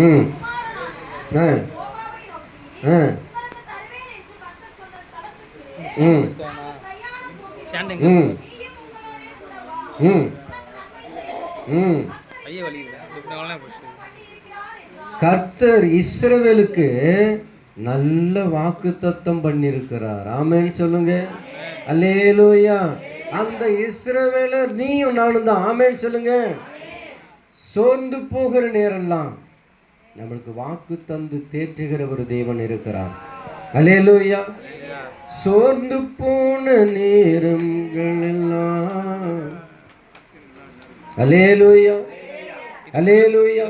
ம் ஆ ஆ ம் ம் ம் ம். கர்த்தர் இஸ்ரவேலுக்கு நல்ல வாக்குத்தத்தம் பண்ணியிருக்கிறார். ஆமென் சொல்லுங்க. அல்லேலூயா. அந்த இஸ்ரவேலர் நீயும் நானும் தான். ஆமென் சொல்லுங்க. சோர்ந்து போகிற நேரம்லாம் நம்மளுக்கு வாக்கு தந்து தேற்றுகிற ஒரு தேவன் இருக்கிறார். அல்லேலூயா. சோர்ந்து போன நேரங்கள் எல்லாம் அல்லேலூயா அல்லேலூயா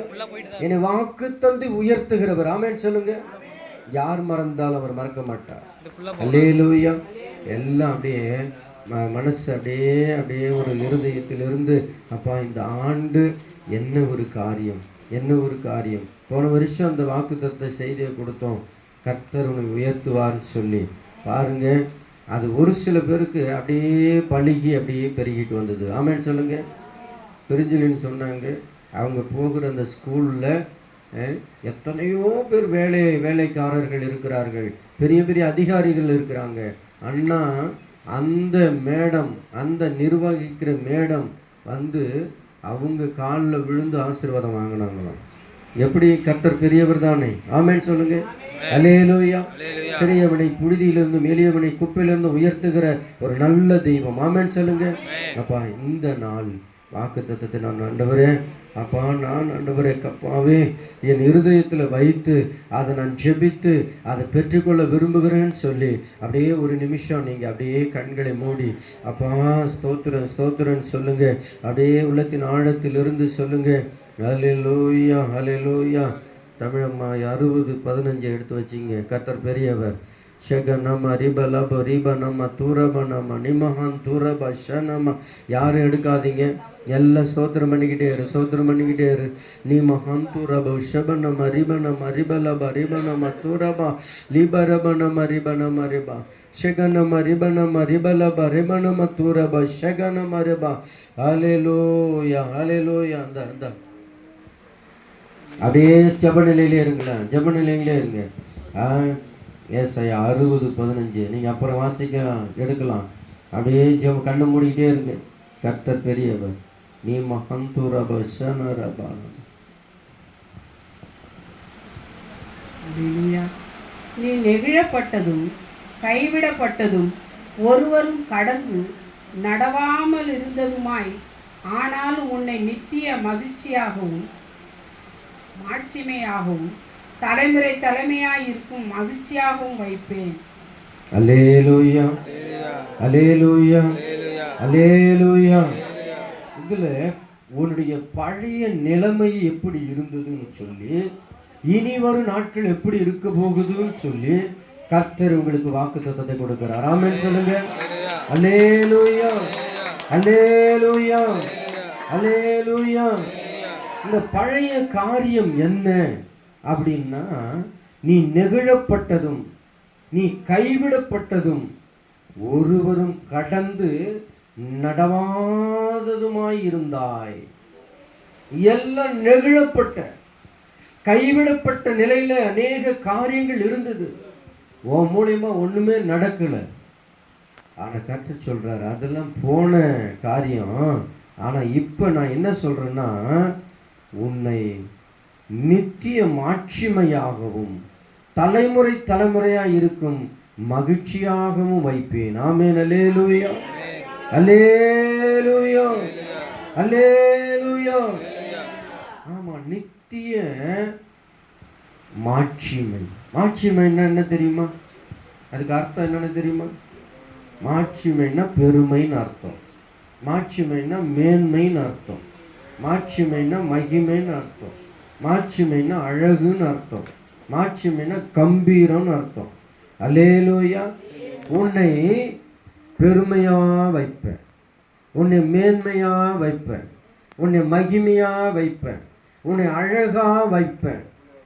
என்னை வாக்கு தந்து உயர்த்துகிறவர். ஆமென் சொல்லுங்க. யார் மறந்தாலும் அவர் மறக்க மாட்டார். அல்லேலூயா. எல்லாம் அப்படியே மனசு அப்படியே அப்படியே ஒரு இருதயத்திலிருந்து அப்பா இந்த ஆண்டு என்ன ஒரு காரியம், என்ன ஒரு காரியம். போன வருஷம் அந்த வாக்குத்தத்த செய்தியை கொடுத்தோம், கர்த்தர் உன்னை உயர்த்துவார்னு சொல்லி. பாருங்க, அது ஒரு சில பேருக்கு அப்படியே பழகி அப்படியே பெருகிட்டு வந்தது. ஆமென் சொல்லுங்க. பெருஞ்சலின்னு சொன்னாங்க, அவங்க போகிற அந்த ஸ்கூலில் எத்தனையோ பேர் வேலைக்காரர்கள் இருக்கிறார்கள், பெரிய பெரிய அதிகாரிகள் இருக்கிறாங்க. அண்ணா அந்த மேடம், அந்த நிர்வகிக்கிற மேடம் வந்து அவங்க காலில் விழுந்து ஆசீர்வாதம் வாங்கினாங்களாம். எப்படி? கர்த்தர் பெரியவர் தானே. ஆமென் சொல்லுங்க. அல்லேலூயா. சிறியவனை புழுதியிலிருந்து எளியவனை குப்பையிலிருந்து உயர்த்துகிற ஒரு நல்ல தெய்வம். ஆமென் சொல்லுங்க. அப்பா இந்த நாள் வாக்குத்தத்தத்தை நான் ஆண்டவரே, அப்பா நான் ஆண்டவரே கப்பாவே என் இருதயத்தில் வைத்து அதை நான் ஜெபித்து அதை பெற்றுக்கொள்ள விரும்புகிறேன்னு சொல்லி அப்படியே ஒரு நிமிஷம் நீங்கள் அப்படியே கண்களை மூடி அப்பா ஸ்தோத்திரம் ஸ்தோத்திரன்னு சொல்லுங்க. அப்படியே உள்ளத்தின் ஆழத்திலிருந்து சொல்லுங்க. ஹல்லேலூயா ஹல்லேலூயா. தமிழம்மா 60:15 எடுத்து வச்சிங்க. கர்த்தர் பெரியவர். ஷகனம ரிபலப ரிபனம தூரபனம நிமஹன் தூரப ஷனம. யாரும் எடுக்காதீங்க, எல்லாம் ஸ்தோத்திரம் பண்ணிக்கிட்டே இரு, ஸ்தோத்திரம் பண்ணிக்கிட்டே இரு. நிமஹன் தூரப ஷபனம ரிபனம ரிபலப ரிபனம தூரப லிபரபனம ரிபனம ரிபா ஷகனம ரிபனம ரிபலப ரிபனம தூரப ஷகனம ரிபா. ஹல்லேலூயா ஹல்லேலூயா. அந்த அப்படியே ஜெப நிலையிலே இருங்களேன், ஜெப நிலையிலே இருங்க. ஏசாயா 60:15 நீங்கள் அப்புறம் வாசிக்கலாம், எடுக்கலாம். அப்படியே ஜெபம் கண்ணை மூடிக்கிட்டே இருங்க. கர்த்தர் பெரியவர். நீ மகந்தூரபா. நீ நெகிழப்பட்டதும் கைவிடப்பட்டதும் ஒருவரும் கடந்து நடவாமல் இருந்ததுமாய், ஆனாலும் உன்னை நித்திய மகிழ்ச்சியாகவும் மாட்சிமையாகவும் தலைமுறை தலைமையாய் இருக்கும் மகிழ்ச்சியாகவும் வைப்பேன். அல்லேலூயா அல்லேலூயா அல்லேலூயா. இதுல உன்னுடைய பழைய நிலைமை எப்படி இருந்ததுன்னு சொல்லி, இனி வரும் நாட்கள் எப்படி இருக்க போகுதுன்னு சொல்லி கர்த்தர் உங்களுக்கு வாக்குத்தத்தத்தை கொடுக்கிறார். ஆமென் சொல்லுங்க. அல்லேலூயா அல்லேலூயா அல்லேலூயா. இந்த பழைய காரியம் என்ன அப்படின்னா, நீ நெகிழப்பட்டதும் நீ கைவிடப்பட்டதும் ஒருவரும் கடந்து நடவாததுமாய் இருந்தாய். எல்லாம் நெகிழப்பட்ட கைவிடப்பட்ட நிலையில அநேக காரியங்கள் இருந்தது. உன் மூலியமா ஒண்ணுமே நடக்கல. ஆனா கர்த்தர் சொல்றாரு, அதெல்லாம் போன காரியம். ஆனா இப்ப நான் என்ன சொல்றேன்னா, உன்னை நித்திய மாட்சிமையாகவும் தலைமுறை தலைமுறையாக இருக்கும் மகிழ்ச்சியாகவும் வைப்பேன். ஆமென். அல்லேலூயா அல்லேலூயா அல்லேலூயா. ஆமா, நித்திய மாட்சிமை. மாட்சிமைன்னா என்ன தெரியுமா? அதுக்கு அர்த்தம் என்னன்னு தெரியுமா? மாட்சிமைன்னா பெருமைன்னு அர்த்தம், மாட்சிமைன்னா மேன்மைன்னு அர்த்தம், மாட்சிமைன்னா மகிமைன்னு அர்த்தம், மாட்சிமைன்னா அழகுன்னு அர்த்தம், மாட்சிமைன்னா கம்பீரம்னு அர்த்தம். அல்லேலூயா. உன்னை பெருமையா வைப்பேன், உன்னை மேன்மையா வைப்பேன், உன்னை மகிமையா வைப்பேன், உன்னை அழகா வைப்பேன்,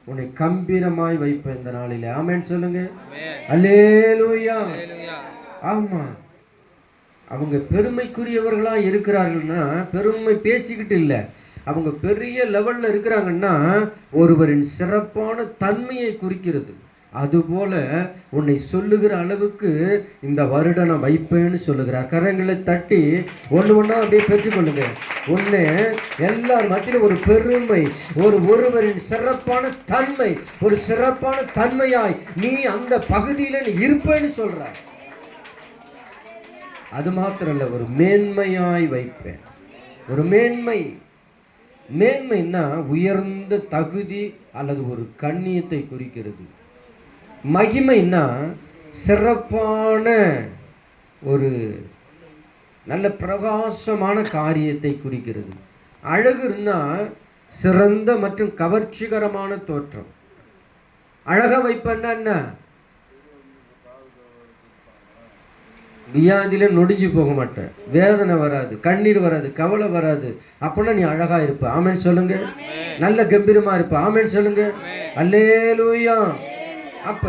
உன்னை கம்பீரமாய் வைப்பேன் இந்த நாளில. ஆமென் சொல்லுங்க. அல்லேலூயா. ஆமா, அவங்க பெருமைக்குரியவர்களா இருக்கிறார்கள்னா பெருமை பேசிக்கிட்டு இல்லை, அவங்க பெரிய லெவல்ல இருக்கிறாங்கன்னா ஒருவரின் சிறப்பான தன்மையை குறிக்கிறது. அதுபோல உன்னை சொல்லுகிற அளவுக்கு இந்த வருடம் நான் வைப்பேன்னு சொல்லுகிறார். கரங்களை தட்டி ஒண்ணா அப்படியே பெற்றுக்கொள்ளுங்க. ஒண்ணு, எல்லார் மத்தியிலும் ஒரு பெருமை, ஒருவரின் சிறப்பான தன்மை, ஒரு சிறப்பான தன்மையாய் நீ அந்த பகுதியில நீ இருப்பேன்னு சொல்ற. அது மாத்திரம் இல்ல, ஒரு மேன்மையாய் வைப்பேன். ஒரு மேன்மைன்னா உயர்ந்த தகுதி அல்லது ஒரு கண்ணியத்தை குறிக்கிறது. மகிமைன்னா சிறப்பான ஒரு நல்ல பிரகாசமான காரியத்தை குறிக்கிறது. அழகுன்னா சிறந்த மற்றும் கவர்ச்சிகரமான தோற்றம். அழகா வைப்பேன்னா என்ன? வியாதியில நொடிஞ்சு போக மாட்டேன், வேதனை வராது, கண்ணீர் வராது, கவலை வராது. அப்படின்னா நீ அழகா இருப்ப. ஆமென் சொல்லுங்க. நல்ல கம்பீரமா இருப்ப. ஆமென் சொல்லுங்க. அல்லேலூயா. அப்ப